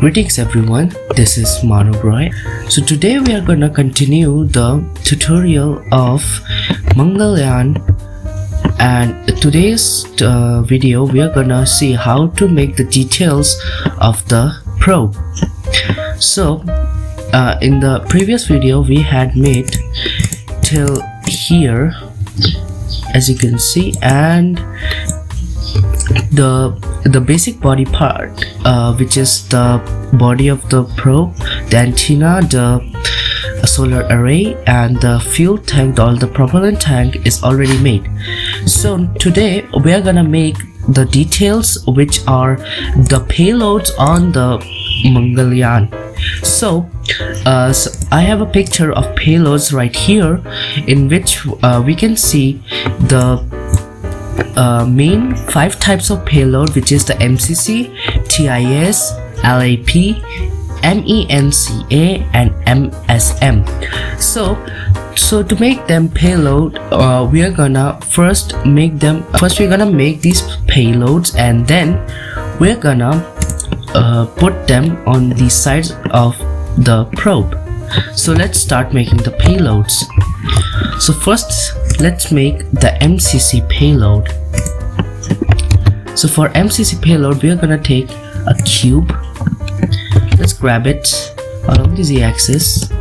Greetings everyone, this is Manu Roy. So today we are gonna continue the tutorial of Mangalyaan, and today's video we are gonna see how to make the details of the probe. So in the previous video we had made till here, as you can see, and the basic body part, which is the body of the probe, the antenna, the solar array, and the fuel tank, or the propellant tank is already made. So today we are gonna make the details, which are the payloads on the Mangalyaan. So I have a picture of payloads right here, in which we can see the main 5 types of payload, which is the MCC, TIS, LAP, MENCA, and MSM. So to make them payload, we are gonna first we're gonna make these payloads, and then we're gonna put them on the sides of the probe. So let's start making the payloads. So first let's make the MCC payload. So for MCC payload we are gonna take a cube. Let's grab it along the z-axis.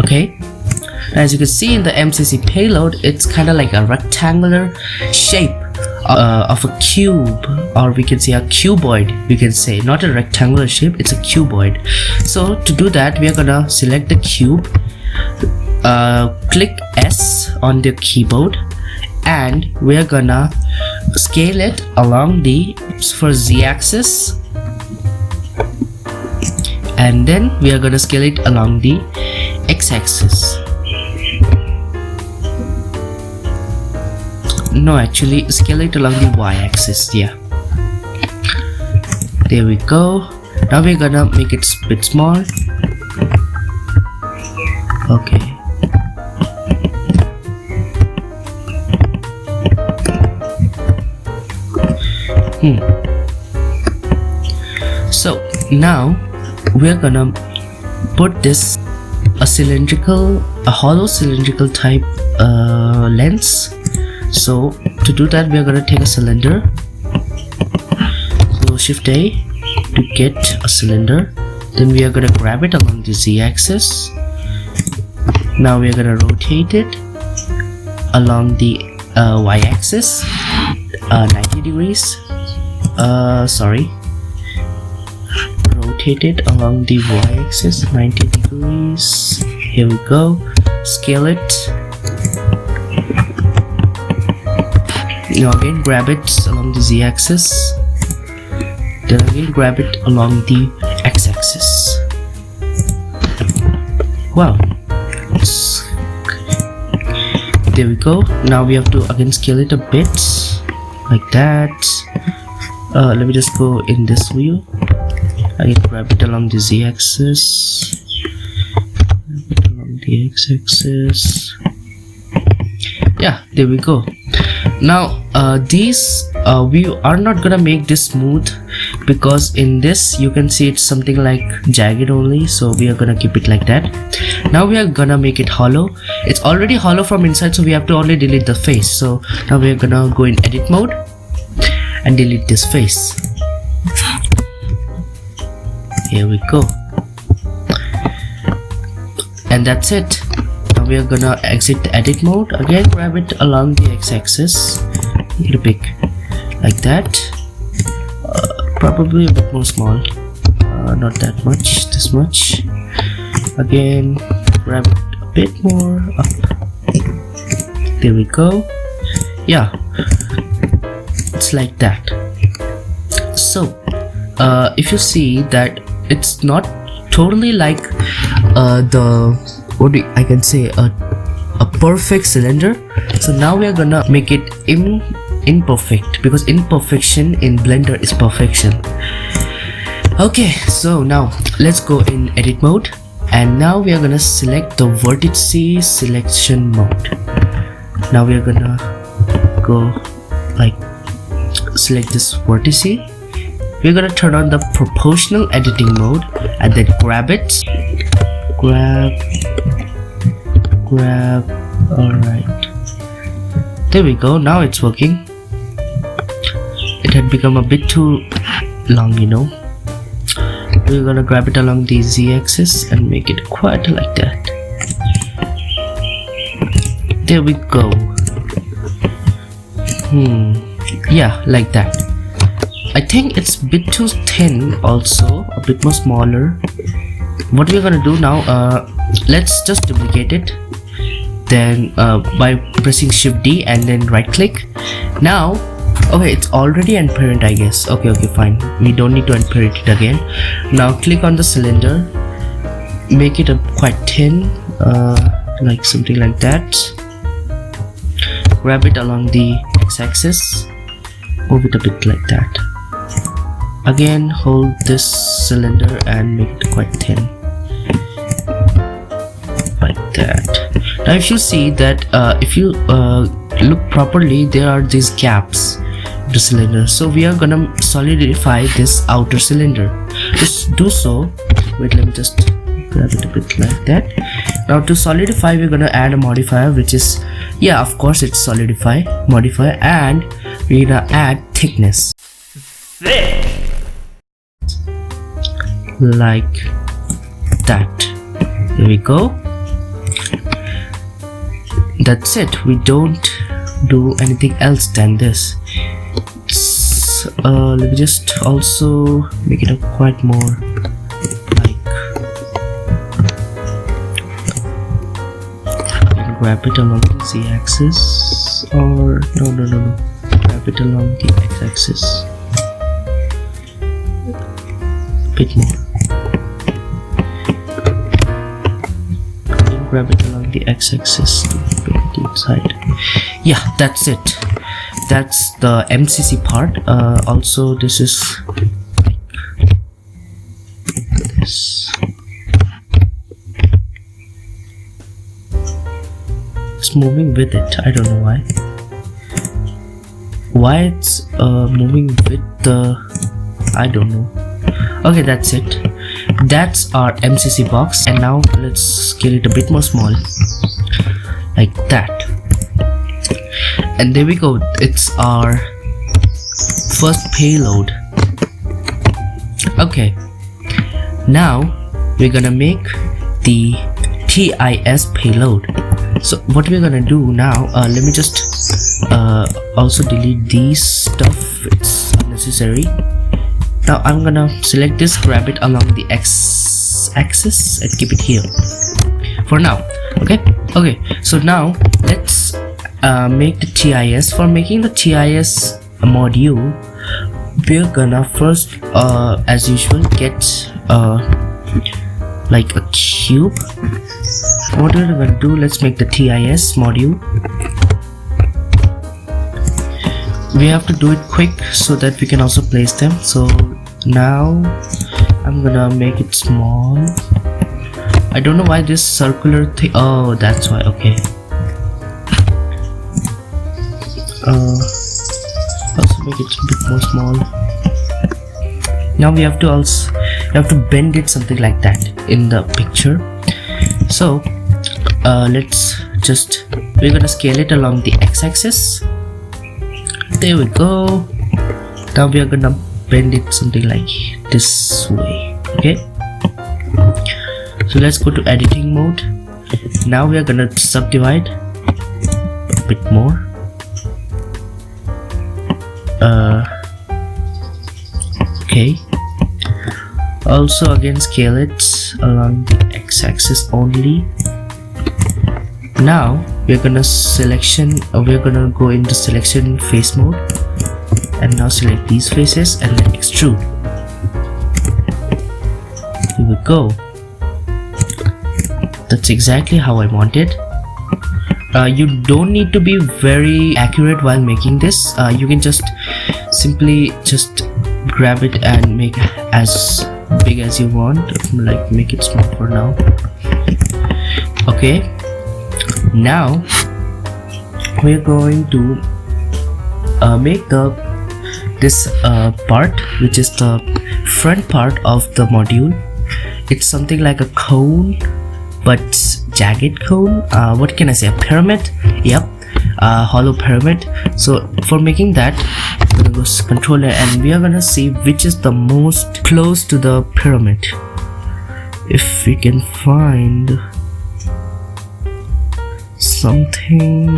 Okay, as you can see in the MCC payload, it's kind of like a rectangular shape of a cube, or we can say a cuboid. We can say not a rectangular shape, it's a cuboid. So to do that we are gonna select the cube, click S on the keyboard, and we are gonna scale it along the z-axis, and then we are gonna scale it along the x-axis. No, actually scale it along the y-axis. Yeah, there we go. Now we're gonna make it a bit small. Okay, so now we're gonna put this a hollow cylindrical type lens. So to do that we are gonna take a cylinder. So shift A to get a cylinder, then we are gonna grab it along the z-axis. Now we are gonna rotate it along the y-axis 90 degrees. Rotate it along the y-axis 90 degrees. Here we go. Scale it. Now again grab it along the z-axis, then again grab it along the x-axis. Wow, there we go. Now we have to again scale it a bit like that. Let me just go in this view. Again grab it along the z-axis, grab it along the x-axis. Yeah, there we go. Now we are not gonna make this smooth, because in this you can see it's something like jagged only, so we are gonna keep it like that. Now we are gonna make it hollow. It's already hollow from inside, so we have to only delete the face. So now we are gonna go in edit mode and delete this face. Here we go, and that's it. Now we are gonna exit the edit mode. Again grab it along the x-axis, a little bit like that, probably a bit more small, not that much, this much. Again grab it a bit more up. There we go. Yeah, it's like that. So if you see that it's not totally like I can say a perfect cylinder. So now we are gonna make it imperfect, because imperfection in Blender is perfection. Okay, so now let's go in edit mode, and now we are gonna select the vertice selection mode. Now we are gonna go like select this vertice we're gonna turn on the proportional editing mode and then grab it. Grab. Alright. There we go. Now it's working. It had become a bit too long, you know. We're gonna grab it along the z-axis and make it quite like that. There we go. Yeah, like that. I think it's a bit too thin also, a bit more smaller. What we're gonna do now, let's just duplicate it. Then by pressing Shift D and then right click. Now, okay, it's already unparent, I guess. Okay, fine. We don't need to unparent it again. Now click on the cylinder, make it quite thin, like something like that. Grab it along the x-axis, move it a bit like that. Again, hold this cylinder and make it quite thin, like that. Now if you see that, if you look properly, there are these gaps in the cylinder, so we are gonna solidify this outer cylinder. Just do so. Wait, let me just grab it a bit like that. Now to solidify, we're gonna add a modifier, which is, yeah, of course it's solidify modifier, and we're gonna add thickness. Like that. There we go. That's it. We don't do anything else than this. Let me just also make it quite more like, and grab it along the z-axis, or no, grab it along the x-axis. Bit more. And grab it along the x-axis to put it inside. Yeah, that's it. That's the MCC part. Also, this is like this. It's moving with it. I don't know why. Why it's moving with the, I don't know. Okay, that's it. That's our MCC box, and now let's scale it a bit more small, like that. And there we go. It's our first payload. Okay, now we're gonna make the TIS payload. So what we're gonna do now, let me just also delete these stuff, it's unnecessary. Now I'm gonna select this, grab it along the x-axis and keep it here for now. Okay, so now let's make the TIS. For making the TIS module, we're gonna first, as usual, get like a cube. What we're gonna do, let's make the TIS module. We have to do it quick so that we can also place them. So now I'm gonna make it small. I don't know why this circular thing, oh, that's why. Okay, also make it a bit more small. Now we have to bend it something like that in the picture. So let's just, we're gonna scale it along the x-axis. There we go. Now we are gonna bend it something like this way. Okay, so let's go to editing mode. Now we are gonna subdivide a bit more. Okay, also again scale it along the x-axis only. Now we're gonna go into selection face mode, and now select these faces and then extrude. Here we go. That's exactly how I want it. You don't need to be very accurate while making this. You can just simply grab it and make as big as you want, like make it small for now. Okay, now we're going to make the this part, which is the front part of the module. It's something like a cone, but jagged cone. What can I say, a pyramid? Yep, a hollow pyramid. So for making that, I'm gonna go controller, and we are gonna see which is the most close to the pyramid. If we can find something,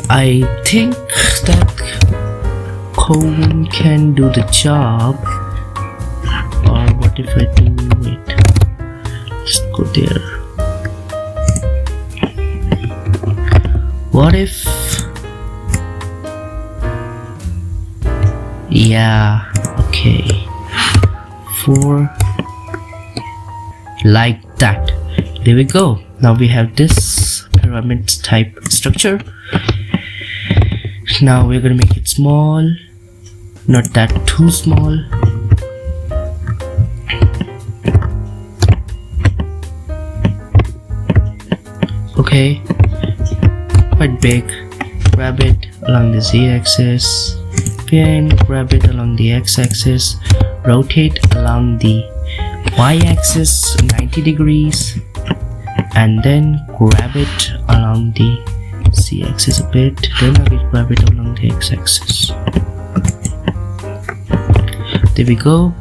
I think that cone can do the job. Or what if I do, wait, just go there. What if, yeah, okay, 4 like that. There we go. Now we have this pyramid type structure. Now we're gonna make it small, not that too small. Okay, quite big. Grab it along the z-axis, again grab it along the x-axis, rotate along the y-axis 90 degrees, and then grab it along the z-axis a bit, then again grab it along the x-axis. There we go.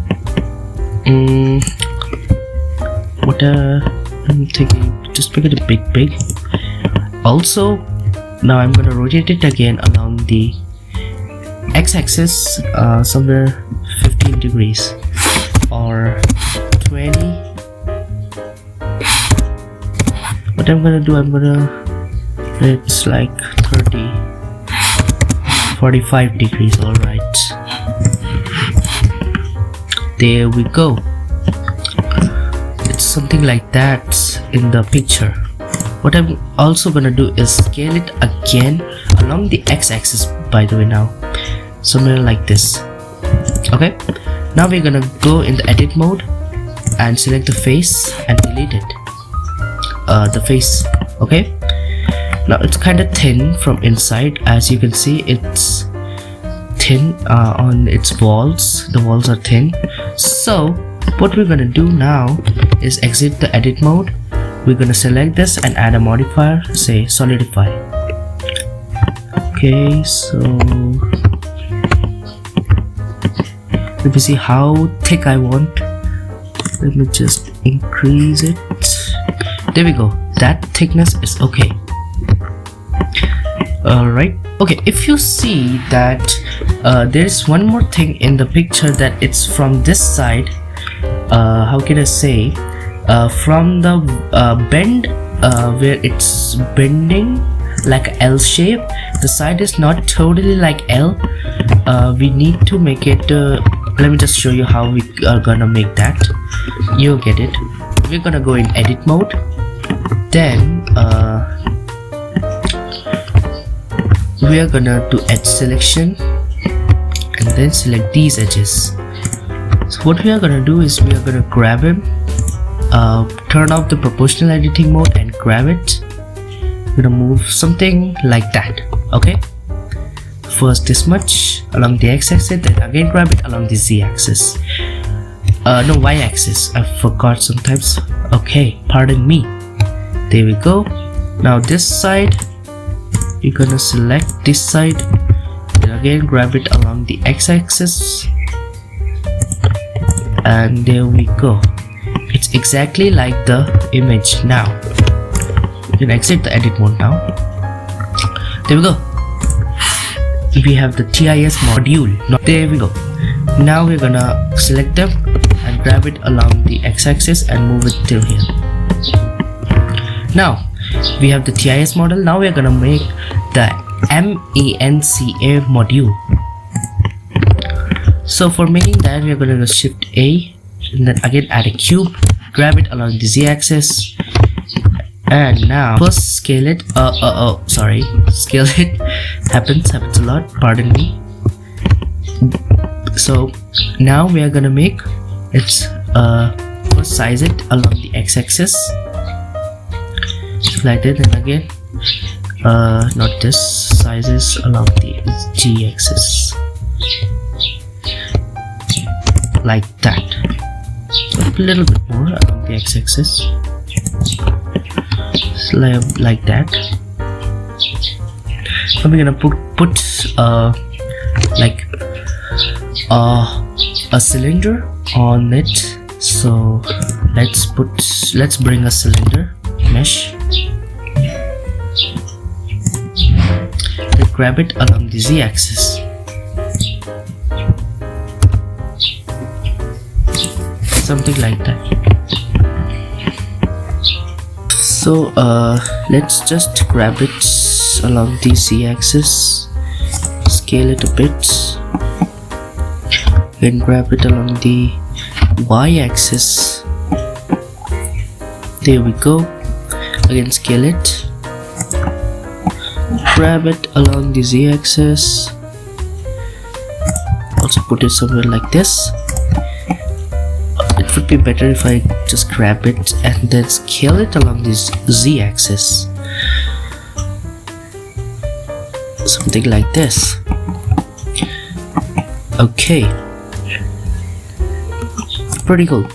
I'm thinking just make it a big. Also, now I'm gonna rotate it again along the x-axis, somewhere 15 degrees or 20. What I'm gonna do, it's like 30, 45 degrees. All right, there we go. It's something like that in the picture. What I'm also gonna do is scale it again along the x-axis, by the way, now somewhere like this. Okay, now we're gonna go in the edit mode and select the face and delete it, the face. Okay, now it's kind of thin from inside. As you can see, it's thin on its walls. The walls are thin. So what we're gonna do now is exit the edit mode. We're gonna select this and add a modifier, say solidify. Okay, so let me see how thick I want. Let me just increase it. There we go. That thickness is okay. Alright, okay, if you see that there's one more thing in the picture, that it's from this side. How can I say, from the bend where it's bending like a L shape, the side is not totally like L. We need to make it, let me just show you how we are gonna make that. You'll get it. We're gonna go in edit mode, then we are gonna do edge selection and then select these edges. So what we are gonna do is we are gonna grab him, turn off the proportional editing mode and grab it. We're gonna move something like that. Okay, first this much along the x-axis, then again grab it along the z-axis, no, y-axis, I forgot sometimes. Okay, pardon me. There we go. Now this side, you're gonna select this side, then again grab it along the x-axis, and there we go. It's exactly like the image. Now you can exit the edit mode. Now there we go. We have the TIS module. Now, there we go. Now we're gonna select them and grab it along the x-axis and move it till here. Now we have the TIS model. Now we're gonna make the MANCA module. So for making that, we're gonna go shift A and then again add a cube, grab it along the z-axis, and now first scale it. Sorry, scale it. happens a lot, pardon me. So now we are gonna make its first size it along the x-axis like that, and again not this sizes along the z-axis like that. A little bit more along the x-axis, like that. And we're gonna put like a cylinder on it. So let's bring a cylinder mesh. Let's grab it along the z-axis. Something like that. So let's just grab it along the z-axis, scale it a bit, then grab it along the y-axis. There we go. Again, scale it, grab it along the z-axis, also put it somewhere like this. It would be better if I just grab it and then scale it along this z-axis, something like this. Okay, pretty cool.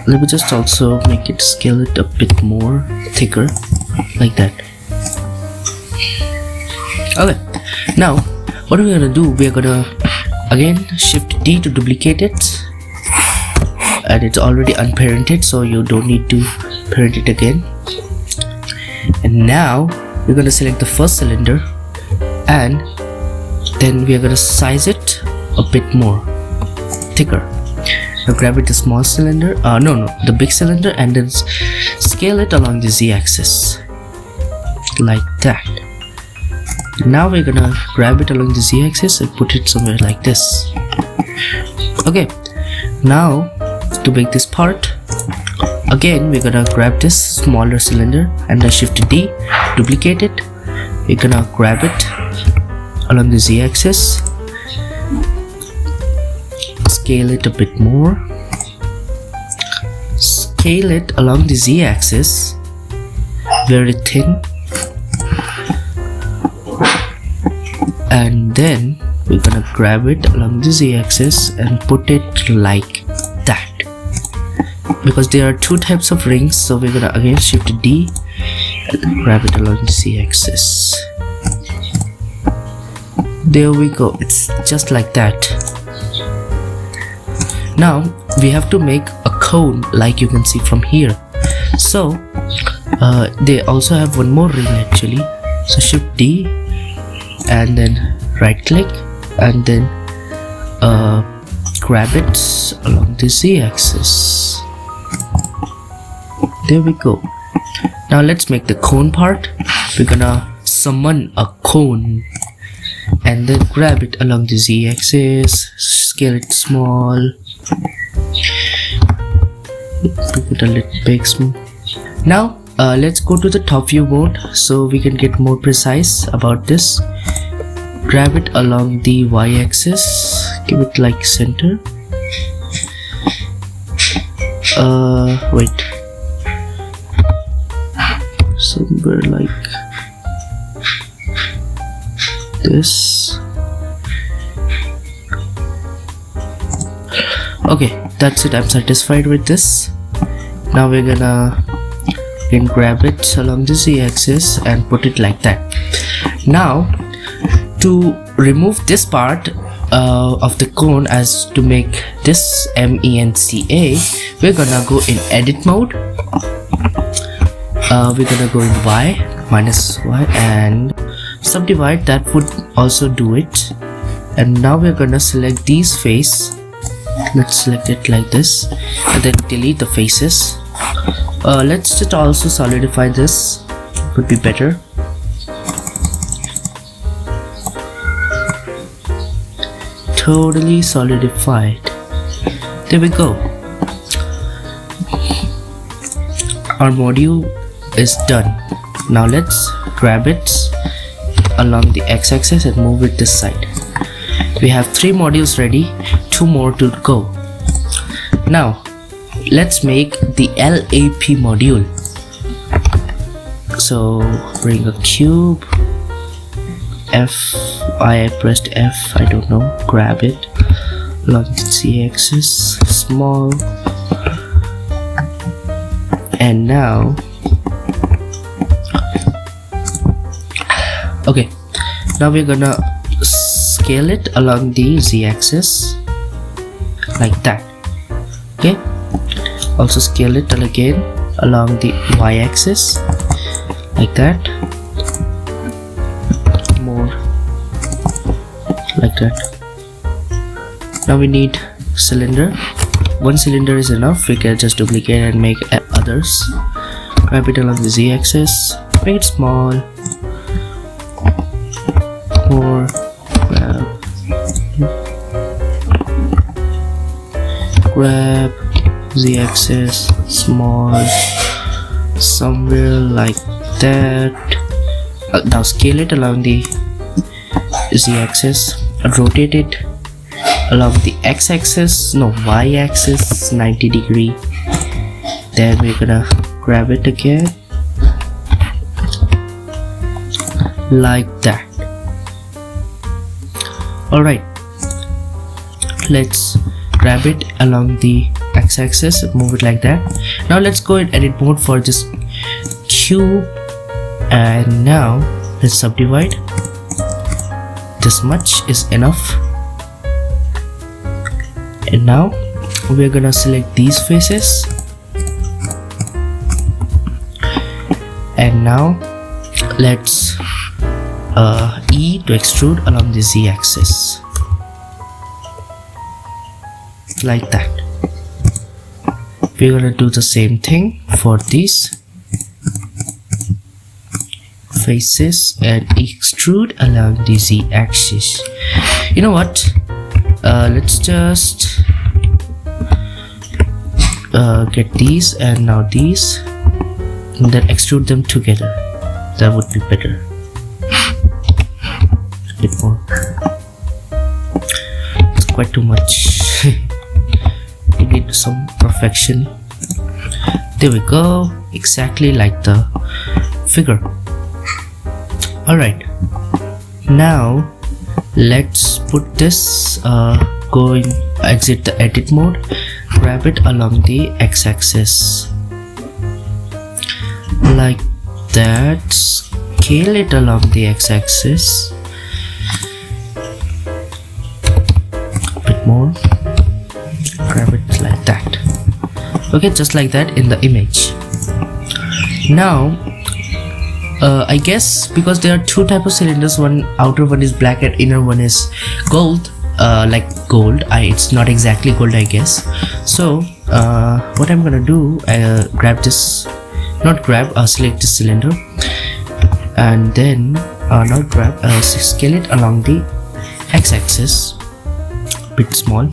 Let me just also make it, scale it a bit more thicker, like that. Okay, now what we're gonna do, we're gonna again shift D to duplicate it, and it's already unparented, so you don't need to parent it again. And now we're gonna select the first cylinder, and then we're gonna size it a bit more thicker. Now grab it, the small cylinder, the big cylinder, and then scale it along the z-axis like that. Now we're gonna grab it along the z-axis and put it somewhere like this. Okay, now to make this part, again we're gonna grab this smaller cylinder and then shift D, duplicate it. We're gonna grab it along the z-axis, scale it a bit more, scale it along the z-axis very thin, and then we're gonna grab it along the z-axis and put it like that. Because there are two types of rings, so we're gonna again shift D and then grab it along the z-axis. There we go, it's just like that. Now we have to make a cone like you can see from here. So they also have one more ring actually. So shift D and then right click and then grab it along the z-axis. There we go. Now let's make the cone part. We're gonna summon a cone and then grab it along the z-axis, scale it small, make it a little big. Now let's go to the top view mode so we can get more precise about this. Grab it along the y-axis, give it like center. Wait, somewhere like this. Okay, that's it. I'm satisfied with this. Now we're gonna then grab it along the z-axis and put it like that. Now to remove this part of the cone, as to make this MENCA, we're gonna go in edit mode. We're gonna go in y, minus y, and subdivide. That would also do it. And now we're gonna select these face. Let's select it like this and then delete the faces. Let's just also solidify this, would be better. Totally solidified. There we go. Our module is done. Now let's grab it along the x-axis and move it this side. We have 3 modules ready, 2 more to go. Now let's make the LAP module. So bring a cube, F. I pressed F, I don't know. Grab it along the z-axis, small. And now, okay, now we're gonna scale it along the z-axis like that. Okay, also scale it again along the y-axis like that, more like that. Now we need cylinder. One cylinder is enough. We can just duplicate and make others. Grab it along the z-axis, make it small, more, grab z-axis, small, somewhere like that. Now scale it along the z-axis, rotate it along the x-axis, no, y-axis, 90 degree. Then we're gonna grab it again like that. Alright, let's grab it along the x-axis, move it like that. Now let's go in edit mode for this cube, and now let's subdivide. This much is enough. And now we're gonna select these faces, and now let's E to extrude along the z-axis like that. We're gonna do the same thing for these faces and extrude along the z-axis. You know what? Let's just get these and now these, and then extrude them together. That would be better. A bit more. It's quite too much. We need some perfection. There we go. Exactly like the figure. Alright. Now let's put this exit the edit mode, grab it along the x-axis like that, scale it along the x-axis a bit more, grab it like that. Okay, just like that in the image. Now I guess because there are two types of cylinders, one outer one is black and inner one is gold, like gold. It's not exactly gold, I guess. So what I'm gonna do, grab this, select this cylinder, and then not grab, scale it along the x-axis, bit small,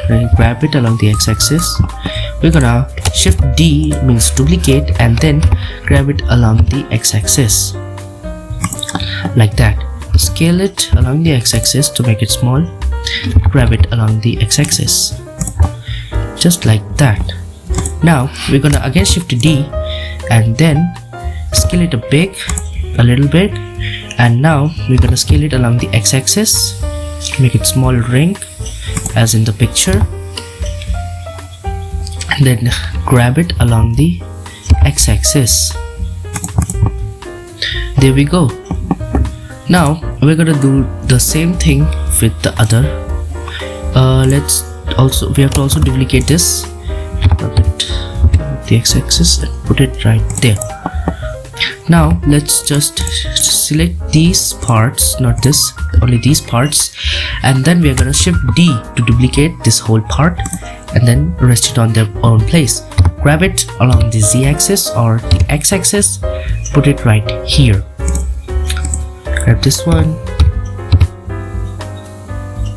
and grab it along the x-axis. We're gonna shift D, means duplicate, and then grab it along the x-axis like that. Scale it along the x-axis to make it small, grab it along the x-axis just like that. Now we're gonna again shift D and then scale it a little bit, and now we're gonna scale it along the x-axis, make it small ring as in the picture, and then grab it along the x-axis. There we go. Now we're gonna do the same thing with the other. We have to also duplicate this, the x-axis, and put it right there. Now let's just select these parts, not this, only these parts, and then we are gonna shift D to duplicate this whole part and then rest it on their own place. Grab it along the z-axis or the x-axis, put it right here. Grab this one,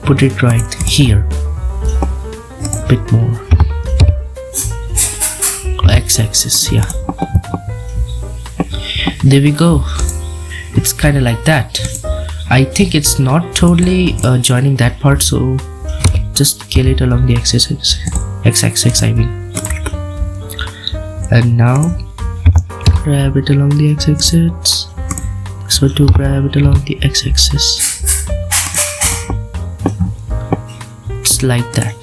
put it right here, bit more, x-axis, yeah. There we go. It's kind of like that. I think it's not totally joining that part, so just scale it along the x-axis, I mean. And now grab it along the x-axis, So to grab it along the x-axis, it's like that.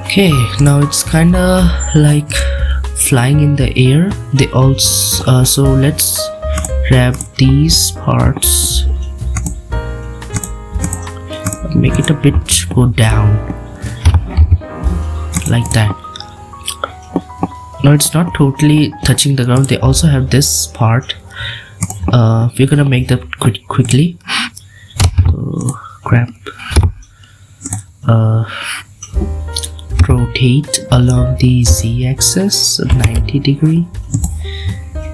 Okay, now it's kinda like flying in the air. They also so let's grab these parts, make it a bit go down like that. Now it's not totally touching the ground. They also have this part. We're gonna make that quickly. Grab, rotate along the z-axis 90 degree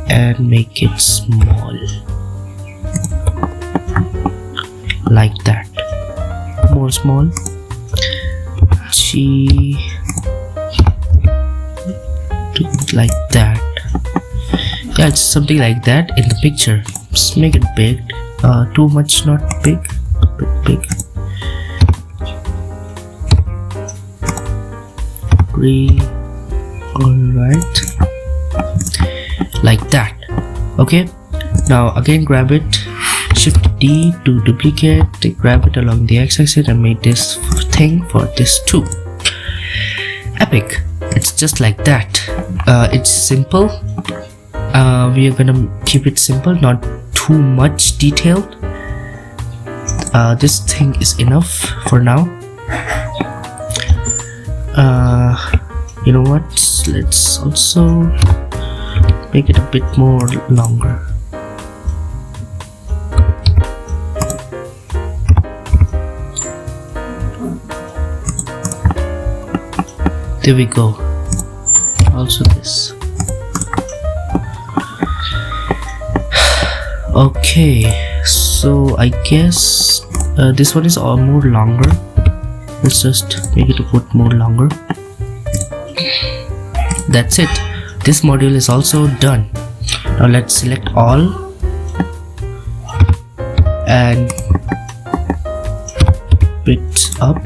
and make it small like that. More small. G, do it like that. Yeah, it's something like that in the picture. Just make it big. Too much not big, a bit big. Alright, like that. Okay, now again grab it, shift D to duplicate, grab it along the x-axis and make this thing for this too. Epic. It's just like that. It's simple. We are gonna keep it simple, not too much detailed. This thing is enough for now. You know what, let's also make it a bit more longer. There we go. Also this. Okay, so I guess this one is all more longer. Let's just make it a bit more longer. That's it. This module is also done. Now let's select all and bit up,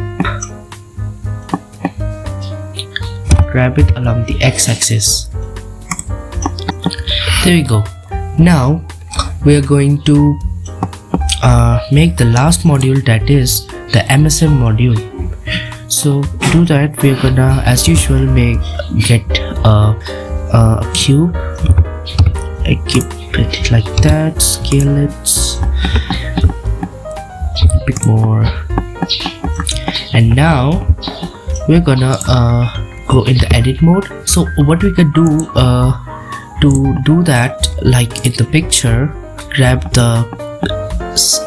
grab it along the x-axis. There we go. Now we are going to make the last module, that is the MSM module. So to do that, we're gonna, as usual, get a cube. I keep it like that, scale it a bit more, and now we're gonna go in the edit mode. So what we can do to do that, like in the picture, grab the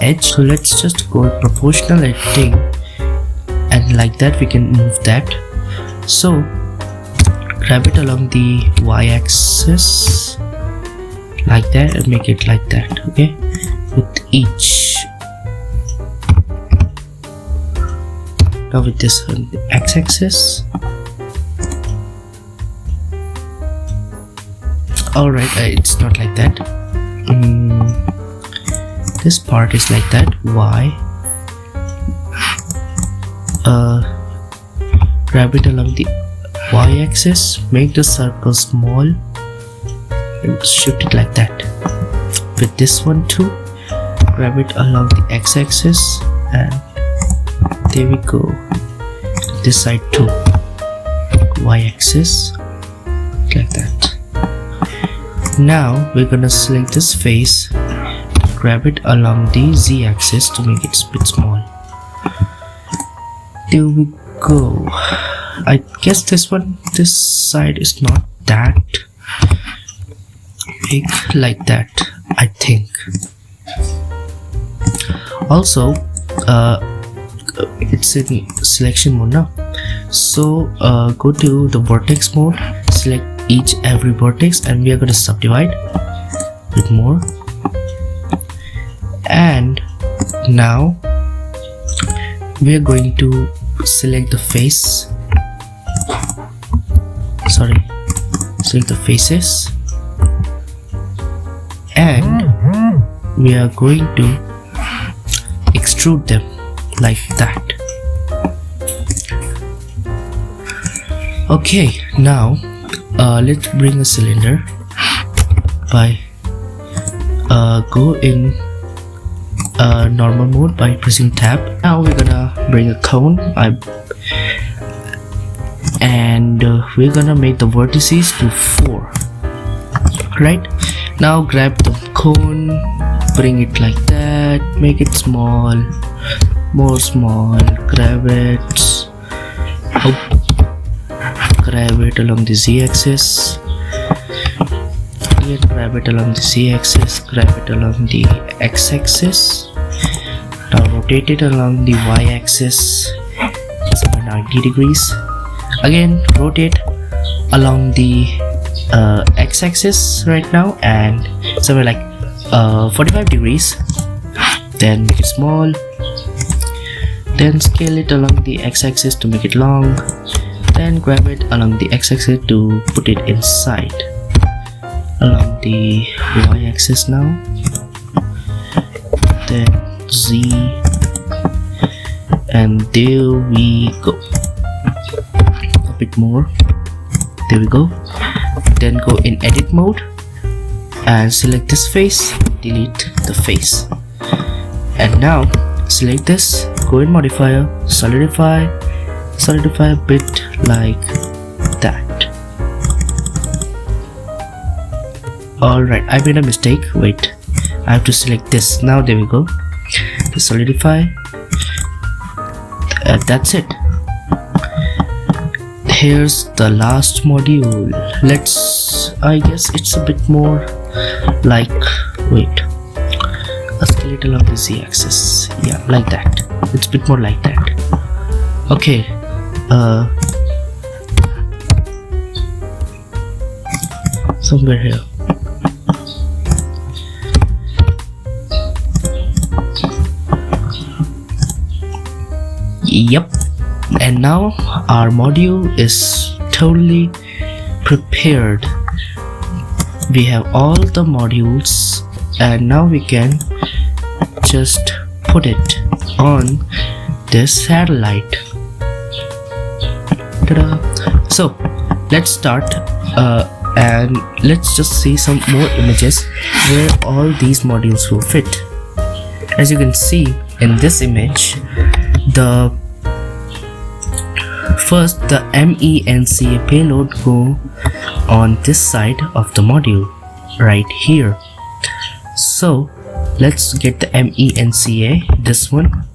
edge. So let's just go with proportional editing, and like that we can move that. So grab it along the y-axis like that and make it like that. Okay, with each. Now with this on the x-axis. Alright, it's not like that. This part is like that. Y. Grab it along the y-axis, make the circle small and shift it like that. With this one too, grab it along the x-axis and there we go. This side too, y-axis like that. Now we're gonna select this face, grab it along the z-axis to make it a bit small. There we go. I guess this side is not that big, like that, I think. Also it's in selection mode now, so go to the vertex mode, select every vertex, and we are going to subdivide with more. And now we are going to select the face, select the faces, and we are going to extrude them like that. Okay, now let's bring a cylinder by go in normal mode by pressing tab. Now we're gonna bring a cone and we're gonna make the vertices to 4. Right now, grab the cone, bring it like that, make it small, more small, grab it, grab it along the z-axis, again grab it along the z-axis, grab it along the x-axis. Now rotate it along the y-axis, 90 degrees. Again rotate along the x-axis right now and somewhere like 45 degrees. Then make it small. Then scale it along the x-axis to make it long. Then grab it along the x-axis to put it inside. Along the y-axis now. Then Z, and there we go. A bit more. There we go. Then go in edit mode and select this face, delete the face. And now select this, go in modifier, solidify a bit like that. Alright, I made a mistake. Wait, I have to select this. Now there we go. To solidify. That's it. Here's the last module. I guess it's a bit more like, wait, a scale along the z-axis. Yeah, like that. It's a bit more like that. Okay. Somewhere here. Yep. And now our module is totally prepared. We have all the modules and now we can just put it on this satellite. Ta-da! So let's start and let's just see some more images where all these modules will fit. As you can see in this image, the MENCA payload go on this side of the module right here. So let's get the MENCA, this one.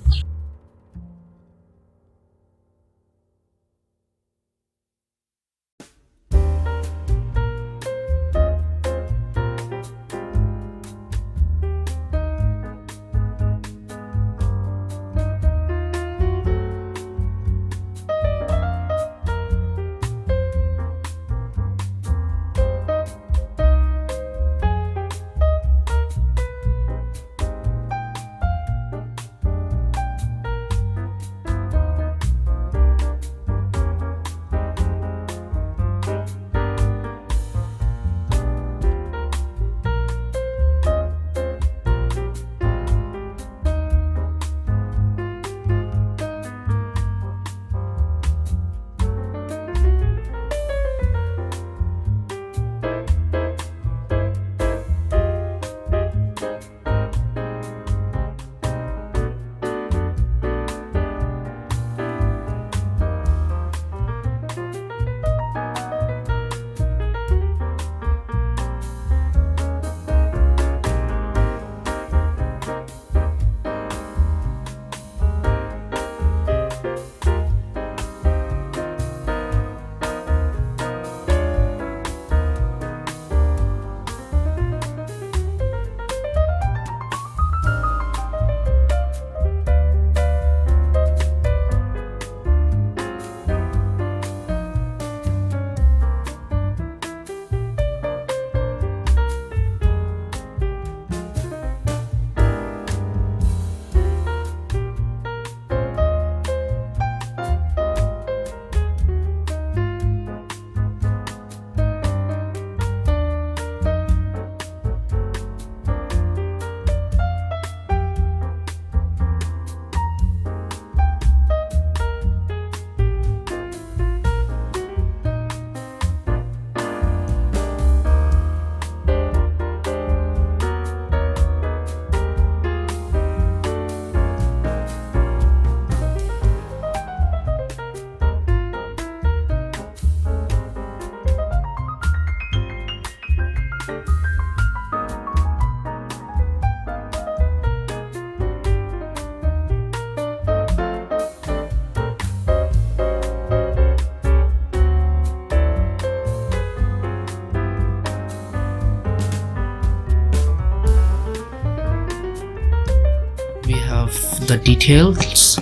the details.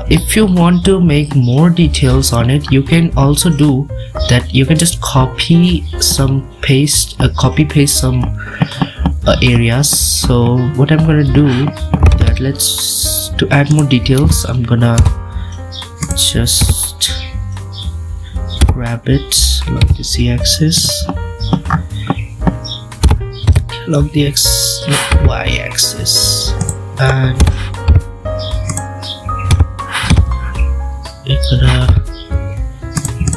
If you want to make more details on it, you can also do that. You can just copy paste some areas. So what I'm gonna do that, to add more details, I'm gonna just grab it along the z-axis, along the y-axis, and we're gonna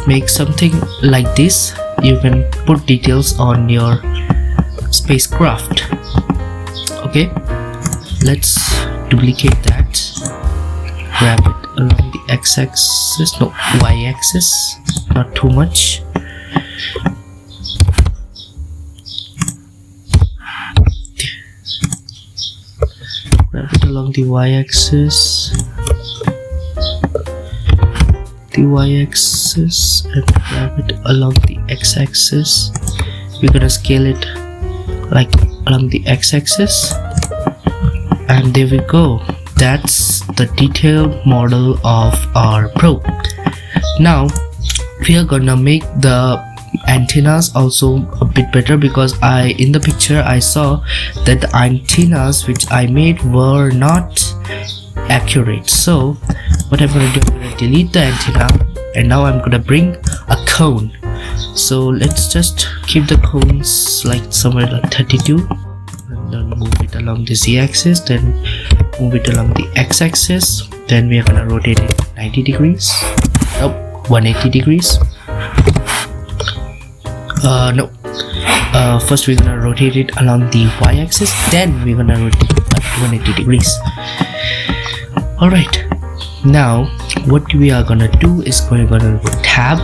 make something like this. You can put details on your spacecraft. Okay, let's duplicate that, grab it along the x-axis, no, y-axis, not too much. Grab it along the y-axis, and grab it along the x-axis. We're gonna scale it like along the x-axis, and there we go. That's the detailed model of our probe. Now we are gonna make the antennas also a bit better, because in the picture I saw that the antennas which I made were not accurate. So what I'm gonna do, I'm gonna delete the antenna, and now I'm gonna bring a cone. So let's just keep the cones like somewhere like 32, and then move it along the z-axis, then move it along the x-axis, then we are gonna rotate it 90 degrees, nope, 180 degrees. First we're gonna rotate it along the y-axis, then we're gonna rotate it at 180 degrees. Alright, now what we are gonna do is we're gonna tab.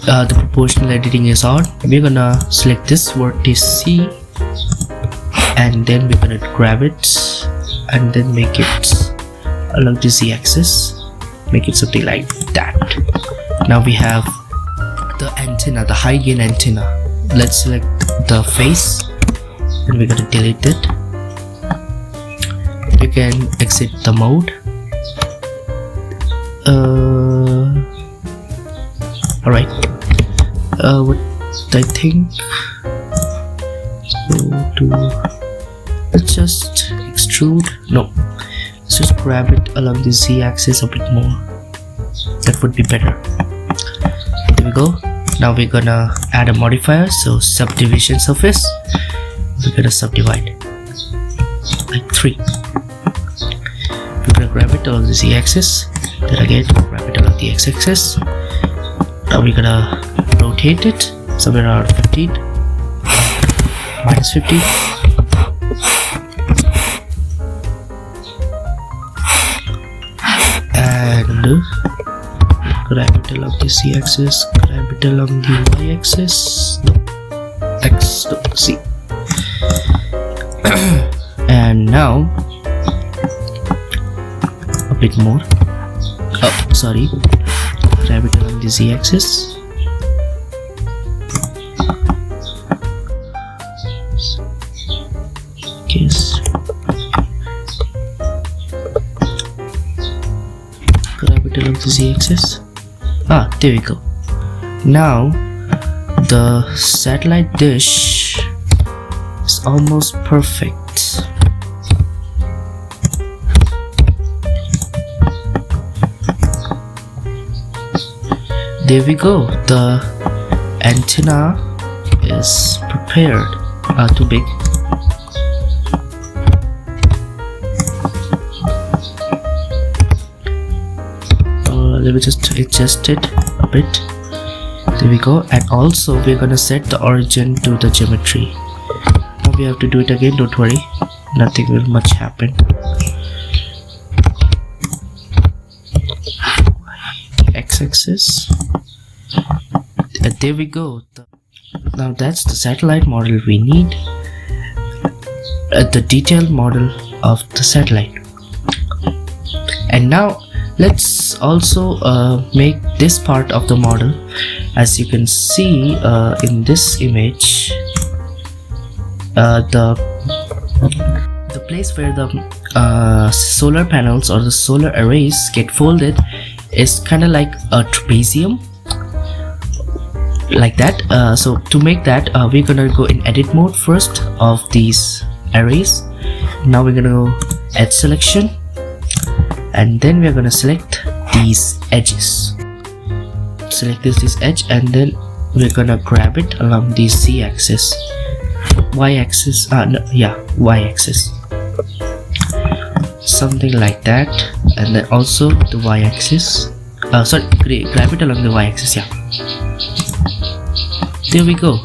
The proportional editing is on. We're gonna select this vertex C, and then we're gonna grab it and then make it along the z-axis, make it something like that. Now we have the antenna, the high gain antenna. Let's select the face, and we're gonna delete it. You can exit the mode. Alright, what I think, let's just extrude, no, let's just grab it along the z-axis a bit more. That would be better. There we go. Now we're gonna add a modifier, so subdivision surface. We're gonna subdivide like 3. We're gonna grab it along the z-axis, then again grab it along the x-axis. Now we're gonna rotate it somewhere around 15, minus 15, and grab it along the z-axis, grab it along the y-axis, no, x, no, z. And now a bit more, oh sorry, grab it along the z-axis, yes, grab it along the z-axis. There we go. Now the satellite dish is almost perfect. There we go. The antenna is prepared. Too big. Let me just adjust it a bit. There we go. And also we're gonna set the origin to the geometry. Now we have to do it again, don't worry, nothing will much happen. X-axis, and there we go. Now that's the satellite model we need, the detailed model of the satellite. And now let's also make this part of the model. As you can see in this image, the the place where the solar panels or the solar arrays get folded is kind of like a trapezium, like that. So to make that, we're gonna go in edit mode first of these arrays. Now we're gonna go edge selection, and then we're gonna select these edges. Select this edge, and then we're gonna grab it along the z-axis, y-axis, y-axis, something like that, and then also the y-axis. Grab it along the y-axis. Yeah, there we go.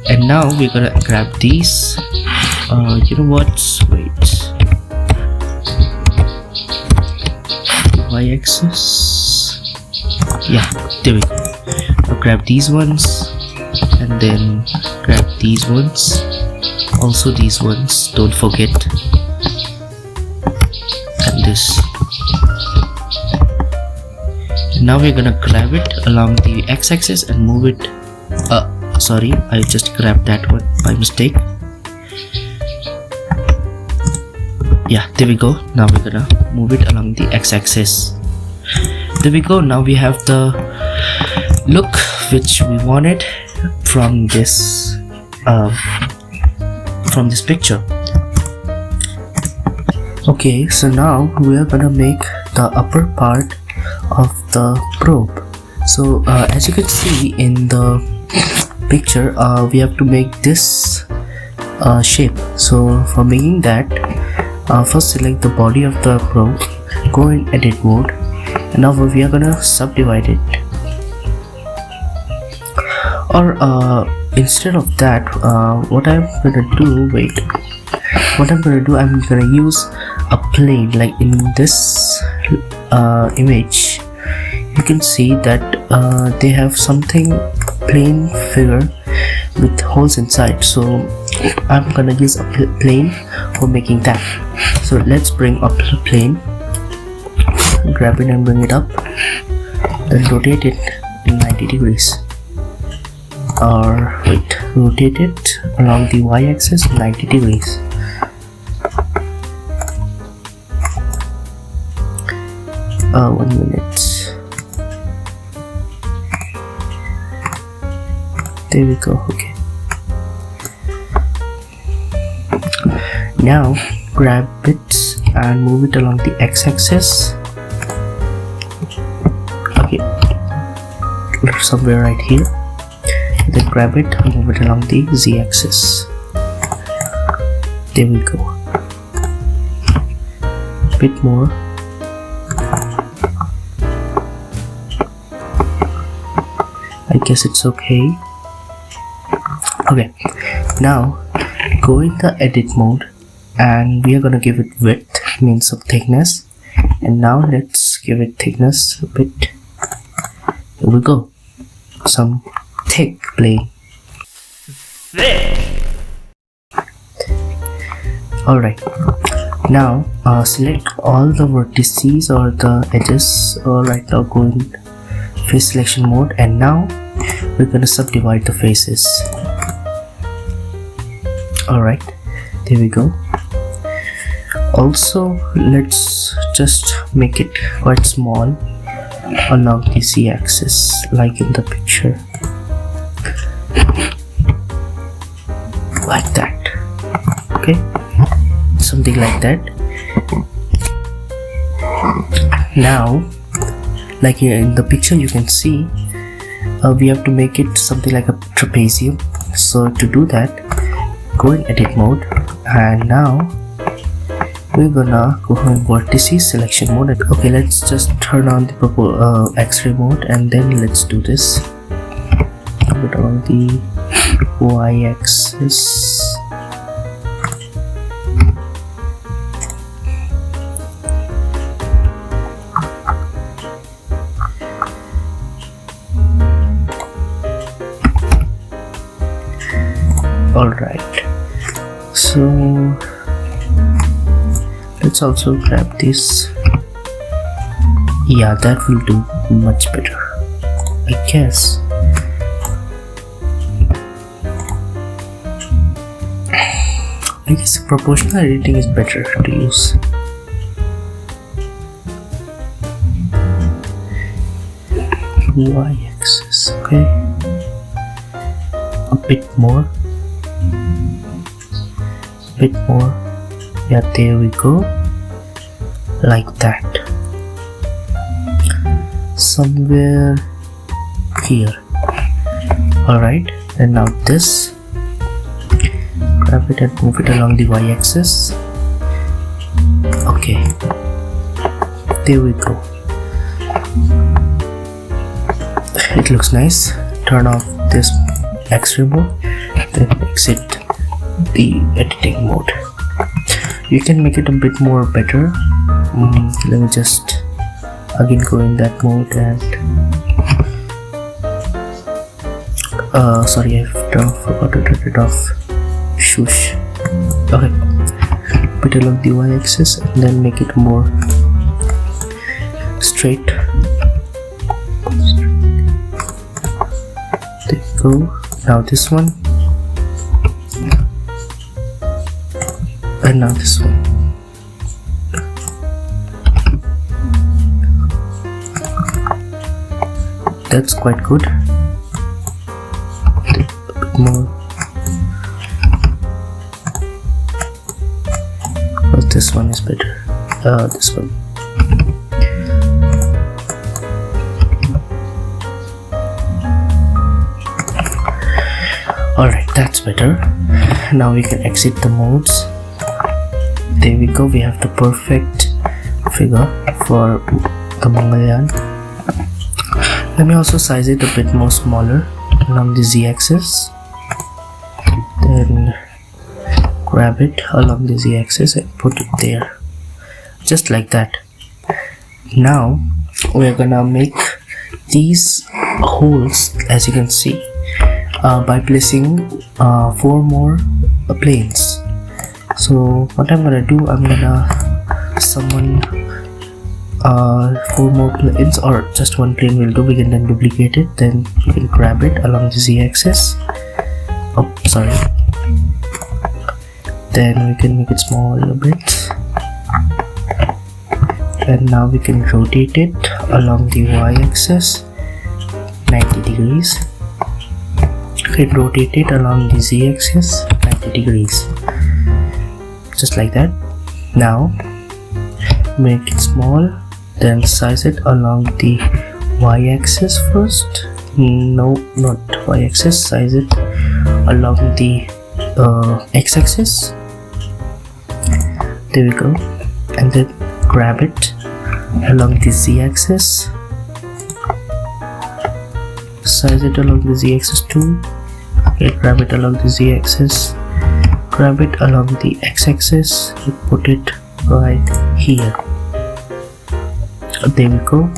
And now we're gonna grab these. You know what? Wait. Y-axis. Yeah, there we go. I'll grab these ones, and then grab these ones. Also these ones. Don't forget. And this. And now we're gonna grab it along the x-axis and move it. Sorry, I just grabbed that one by mistake. Yeah, there we go. Now we're gonna move it along the x-axis. There we go. Now we have the look which we wanted from this picture. Okay, so now we are gonna make the upper part of the probe. So as you can see in the picture, we have to make this shape. So for making that, first select the body of the probe, go in edit mode, and now we are gonna subdivide it. Or instead of that, what I'm gonna do, I'm gonna use a plane. Like in this image, you can see that they have something plane figure with holes inside, so I'm gonna use a plane for making that. So let's bring up the plane, grab it and bring it up, then rotate it in 90 degrees, or wait, rotate it along the y-axis 90 degrees. One minute. There we go. Okay. Now grab it and move it along the x-axis. Okay, somewhere right here. Then grab it and move it along the z-axis. There we go. Bit more. I guess it's okay. Okay, now go in the edit mode, and we are gonna give it width, means of thickness. And now let's give it thickness a bit. There we go. Some thick plane. Alright, now select all the vertices or the edges. Alright, now go in face selection mode, and now we're gonna subdivide the faces. Alright, there we go. Also, let's just make it quite small along the z-axis, like in the picture, like that. Okay, something like that. Now, like here in the picture, you can see we have to make it something like a trapezium. So to do that, go in edit mode, and now we're gonna go in vertices selection mode. Okay, let's just turn on the x-ray mode, and then let's do this. Put on the y-axis. Alright, so let's also grab this. Yeah, that will do much better, I guess. I guess proportional editing is better to use. Y-axis, okay. A bit more. Yeah, there we go. Like that. Somewhere here. Alright, and now this. Grab it and move it along the y-axis. Okay. There we go. It looks nice. Turn off this X-ray mode, then exit the editing mode. You can make it a bit more better. Let me just again go in that mode and sorry, I forgot to turn it off. Shush. Okay, put it along the y-axis and then make it more straight. There we go. Now this one, and now this one. That's quite good. A bit more. But this one is better. This one. Alright, that's better. Now we can exit the modes. There we go. We have the perfect figure for the Mangalyaan. Let me also size it a bit more smaller along the z-axis. Then grab it along the z-axis and put it there. Just like that. Now we're gonna make these holes, as you can see, by placing 4 more planes. So what I'm gonna do, I'm gonna summon 4 more planes, or just 1 plane will do. We can then duplicate it, then we can grab it along the z-axis. Oh, sorry. Then we can make it small a bit, and now we can rotate it along the y-axis 90 degrees. We can rotate it along the z-axis 90 degrees, just like that. Now make it small, then size it along the y-axis first. No, not y-axis. Size it along the x-axis. There we go. And then grab it along the z-axis. Size it along the z-axis too. Okay, grab it along the z-axis. Grab it along the x-axis. You put it right here. There we go.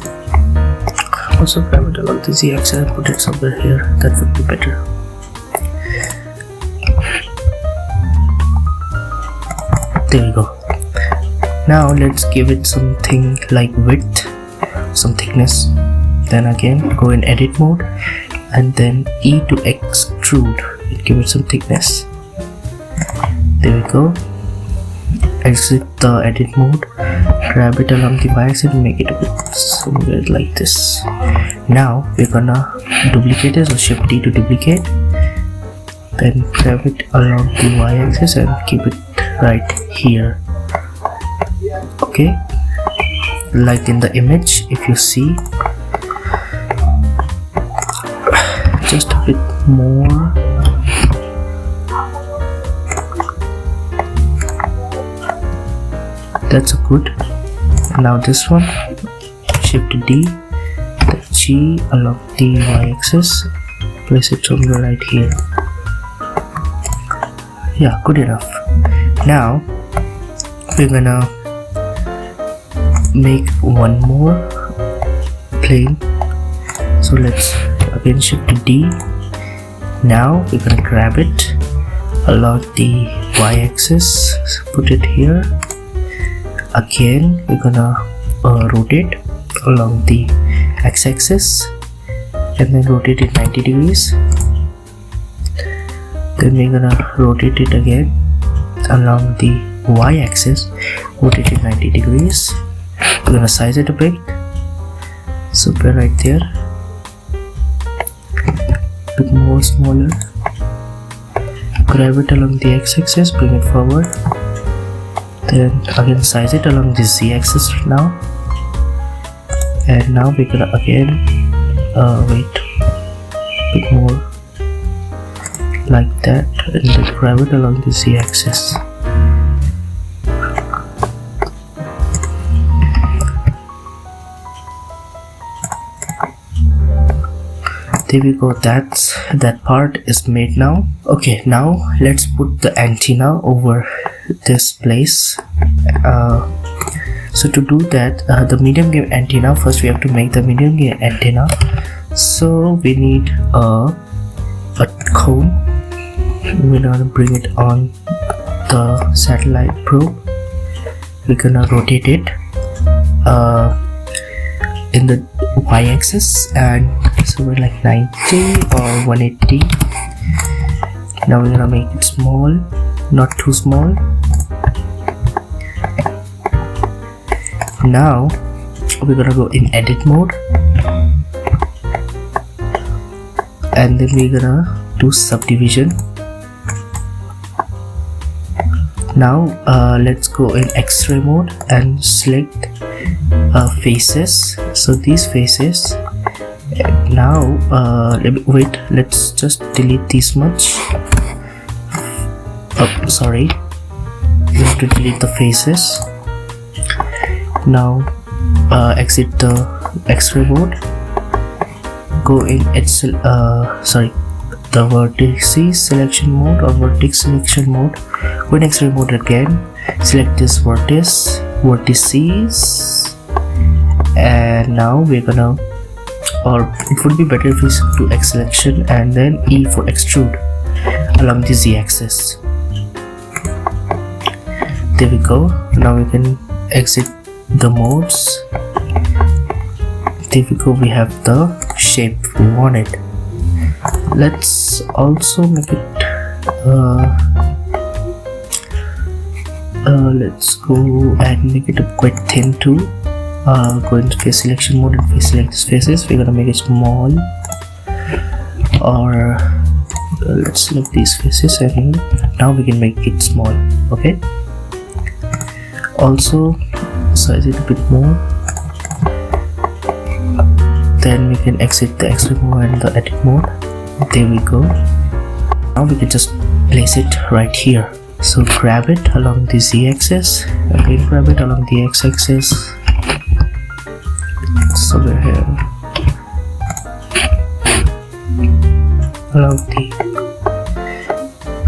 Also grab it along the z-axis and put it somewhere here. That would be better. There we go. Now let's give it something like width, some thickness. Then again go in edit mode and then E to extrude and give it some thickness. There we go. Exit the edit mode, grab it along the y-axis and make it a bit somewhere like this. Now we're gonna duplicate it, so shift D to duplicate, then grab it along the y-axis and keep it right here. Okay, like in the image, if you see, just a bit more. That's good. Now this one, shift D, the G along the y-axis, place it somewhere right here. Yeah, good enough. Now we're gonna make 1 more plane. So let's again shift D. Now we're gonna grab it along the y-axis, put it here. Again we're gonna rotate along the x-axis and then rotate it 90 degrees. Then we're gonna rotate it again along the y-axis, rotate it 90 degrees. We're gonna size it a bit, so put right there, bit more smaller. Grab it along the x-axis, bring it forward, then again size it along the z-axis now, and now we're gonna again wait, bit more like that, and then grab it along the z-axis. There we go, that part is made now. Okay, now let's put the antenna over this place. So to do that, the medium gain antenna, first we have to make the medium gain antenna. So we need a cone. We're gonna bring it on the satellite probe. We're gonna rotate it in the y-axis, and so we're like 90 or 180. Now we're gonna make it small, not too small. Now we're gonna go in edit mode, and then we're gonna do subdivision. Now let's go in X-ray mode and select faces. So these faces. Now wait, let's just delete this much. Oh, sorry, we have to delete the faces. Now exit the X-ray mode, go in the vertices selection mode or vertex selection mode. Go in X-ray mode again, select this vertices, and now we're gonna, or it would be better if we do X selection and then E for extrude along the z-axis. There we go. Now we can exit the modes. There we go, we have the shape we wanted. Let's also make it let's go and make it quite thin too. Go into face selection mode and face select these faces. We're gonna make it small, or let's select these faces, and now we can make it small. Okay, also size it a bit more, then we can exit the X-ray mode and the edit mode. There we go. Now we can just place it right here. So grab it along the z-axis, again grab it along the x-axis, somewhere here,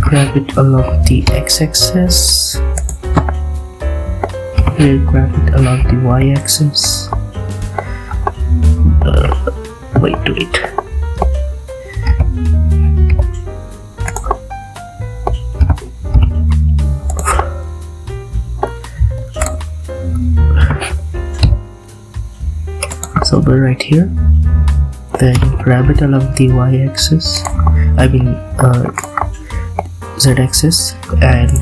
grab it along the x-axis, here grab it along the y-axis, wait. So we're right here, then grab it along the y-axis, z-axis, and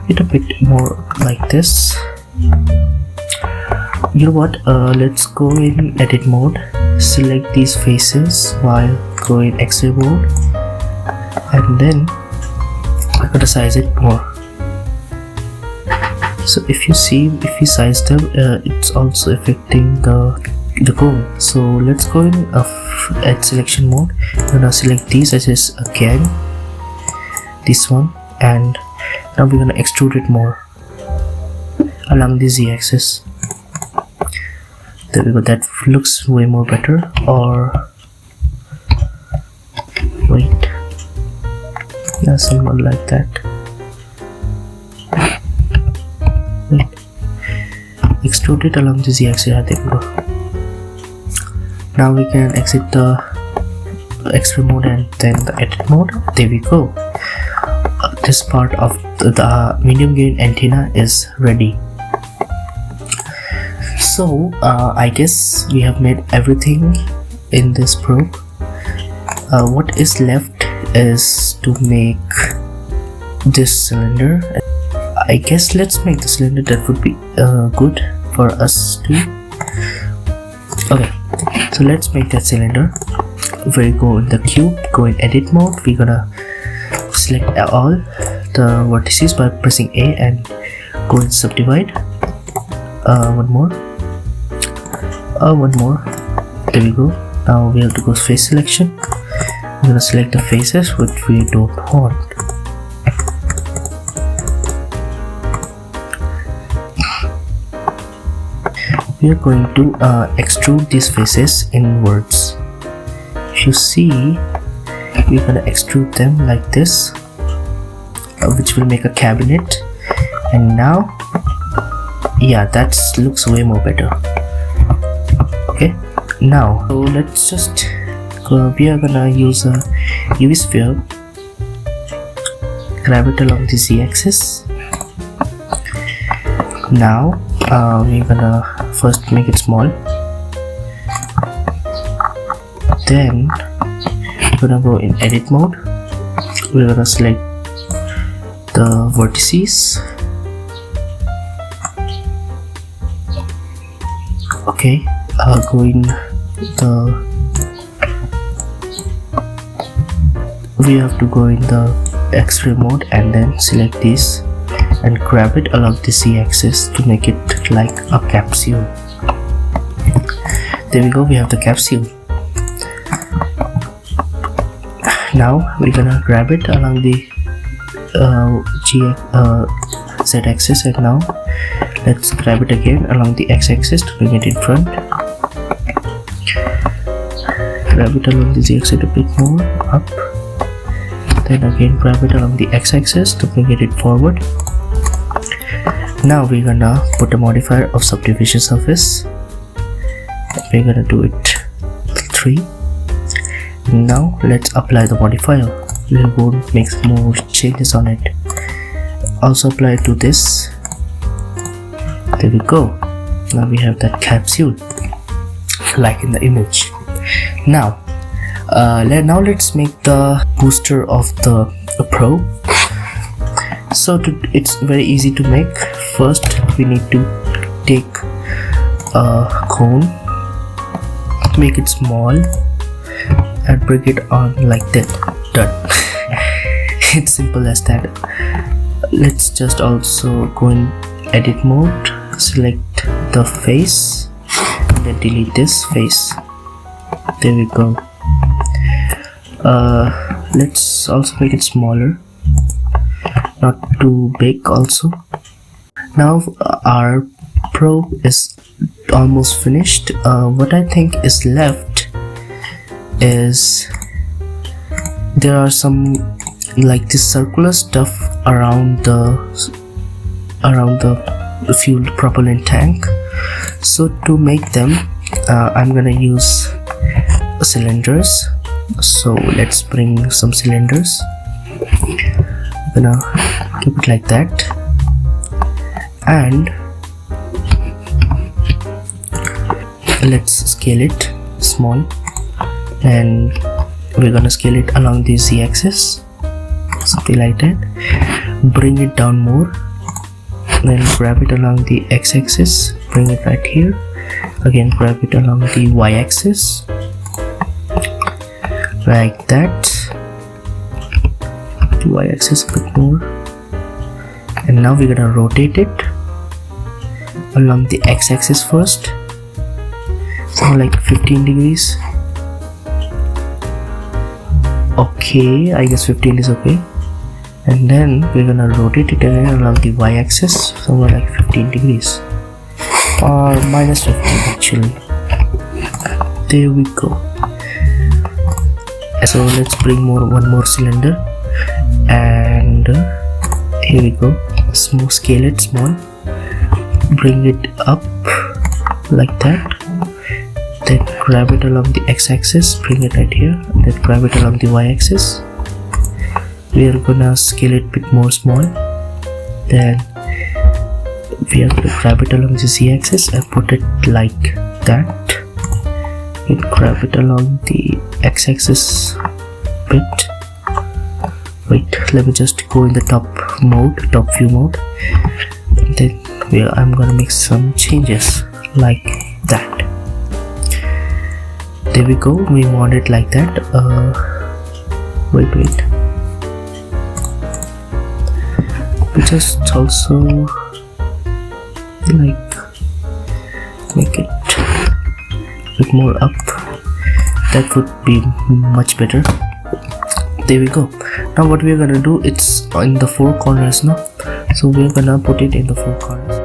make it a bit more like this. You know what, let's go in edit mode, select these faces while go in X-ray mode, and then I'm gonna size it more. So if you size them, it's also affecting the cone. So let's go in at selection mode. We're gonna select these edges again, this one, and now we're gonna extrude it more along the z-axis. There we go, that looks way more better. Or wait, yeah, somewhat like that. Extrude it along the z-axis. There we go. Now we can exit the X-ray mode and then the edit mode. There we go. This part of the medium gain antenna is ready. So I guess we have made everything in this probe. What is left is to make this cylinder. I guess let's make the cylinder that would be good for us too. Okay, so let's make that cylinder. We go in the cube, go in edit mode. We're gonna select all the vertices by pressing A and go in subdivide. One more. There we go. Now we have to go face selection. We're gonna select the faces which we don't want. We are going to extrude these faces inwards. If you see, we're gonna extrude them like this, which will make a cabinet. And now, yeah, that looks way more better. Okay, now so let's just go. We are gonna use a UV sphere, grab it along the z-axis. Now we're gonna first make it small, then we're gonna go in edit mode. We're gonna select the vertices. Okay, go in we have to go in the X-ray mode and then select this and grab it along the z-axis to make it like a capsule. There we go, we have the capsule. Now we're gonna grab it along the z-axis, and now let's grab it again along the x-axis to bring it in front. Grab it along the z-axis a bit more up, then again grab it along the x-axis to bring it forward. Now we're gonna put a modifier of subdivision surface. We're gonna do it 3. Now let's apply the modifier. We will make more changes on it. Also apply it to this. There we go. Now we have that capsule like in the image. Now let's make the booster of the probe. So it's very easy to make. First we need to take a cone, make it small and bring it on like that. Done. It's simple as that. Let's just also go in edit mode, select the face and then delete this face. There we go. Let's also make it smaller, not too big also. Now our probe is almost finished. What I think is left is there are some like this circular stuff around the fuel propellant tank. So to make them I'm gonna use cylinders. So let's bring some cylinders. I'm gonna keep it like that, and let's scale it small, and we're gonna scale it along the z-axis, something like that. Bring it down more, then grab it along the x-axis, bring it right here. Again grab it along the y-axis like that, the y-axis a bit more, and now we're gonna rotate it along the x-axis first, so like 15 degrees. Okay, I guess 15 is okay. And then we're gonna rotate it again along the y-axis, somewhere like 15 degrees or minus 15 actually. There we go. So let's bring one more cylinder, and here we go. Scale it small, bring it up like that, then grab it along the x-axis, bring it right here, and then grab it along the y-axis. We are gonna scale it a bit more small, then we are gonna grab it along the z-axis and put it like that. And grab it along the x-axis bit Wait, let me just go in the top view mode. Then I'm gonna make some changes like that. There we go. We want it like that. Wait. We just also like make it a bit more up. That would be much better. There we go. Now what we're gonna do, it's in the four corners now, so we're gonna put it in the four corners.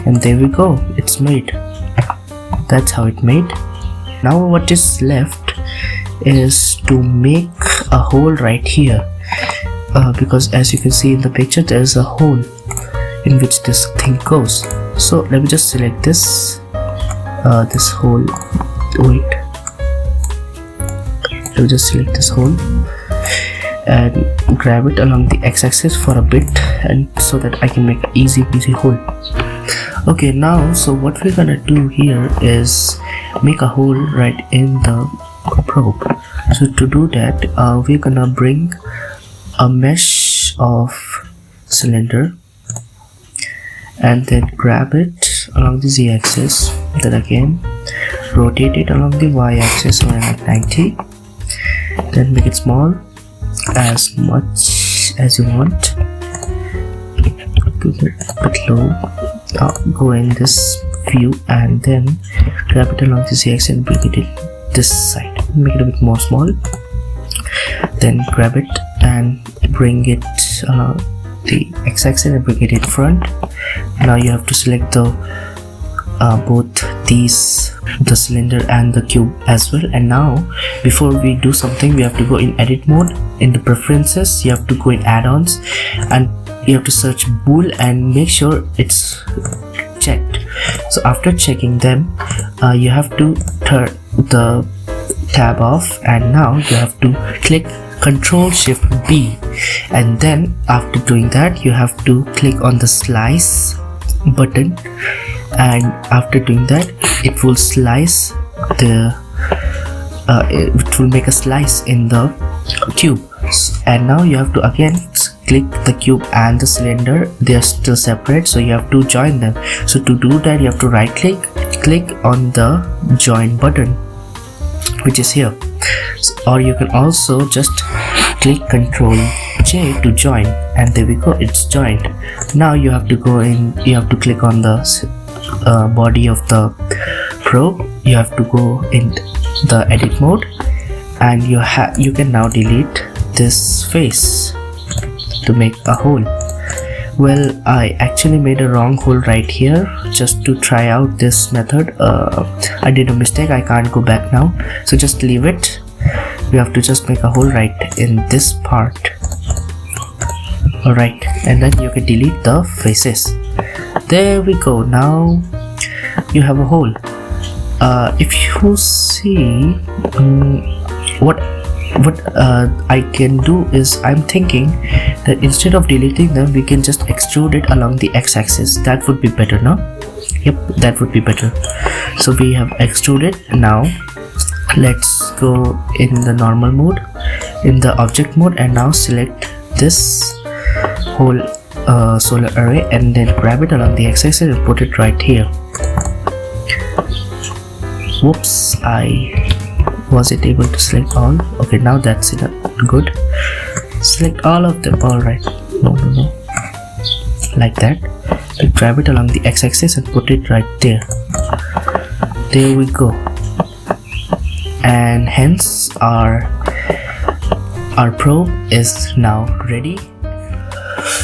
And there we go, it's made. That's how it made. Now what is left is to make a hole right here, because as you can see in the picture, there is a hole in which this thing goes. So let me just select this hole. Wait, let me just select this hole and grab it along the x-axis for a bit, and so that I can make an easy peasy hole. Okay, now so what we're gonna do here is make a hole right in the probe. So to do that, we're gonna bring a mesh of cylinder and then grab it along the z-axis, then again rotate it along the y-axis around like 90, then make it small as much as you want, put it a bit low. Go in this view and then grab it along the z-axis and bring it in this side, make it a bit more small, then grab it and bring it along the x-axis and bring it in front. Now you have to select the both these, the cylinder and the cube as well. And now before we do something, we have to go in edit mode. In the preferences, you have to go in add-ons and you have to search bool and make sure it's checked. So after checking them, you have to turn the tab off, and now you have to click Ctrl Shift B, and then after doing that you have to click on the slice button, and after doing that it will slice the it will make a slice in the cube. And now you have to again click the cube and the cylinder, they are still separate, so you have to join them. So to do that, you have to right click on the join button, which is here, or you can also just click Ctrl J to join, and there we go, it's joined. Now you have to go in, you have to click on the body of the probe, you have to go in the edit mode, and you can now delete this face to make a hole. Well, I actually made a wrong hole right here just to try out this method. I did a mistake, I can't go back now, so just leave it. You have to just make a hole right in this part. Alright, and then you can delete the faces. There we go, now you have a hole. If you see what I can do is, I'm thinking that instead of deleting them, we can just extrude it along the x-axis. That would be better, no? Yep, that would be better. So we have extruded. Now let's go in the normal mode, in the object mode, and now select this whole solar array and then grab it along the x-axis and put it right here. Whoops, I wasn't able to select all. Okay, now that's it. Good. Select all of them. Alright. No. Like that. So grab it along the x-axis and put it right there. There we go. And hence our probe is now ready.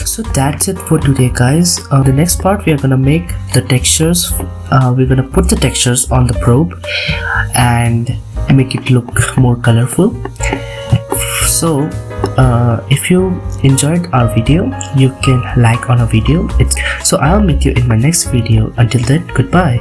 So that's it for today, guys. The next part, we are gonna make the textures. We're gonna put the textures on the probe and make it look more colorful. So if you enjoyed our video, you can like on our video. So I'll meet you in my next video. Until then, goodbye.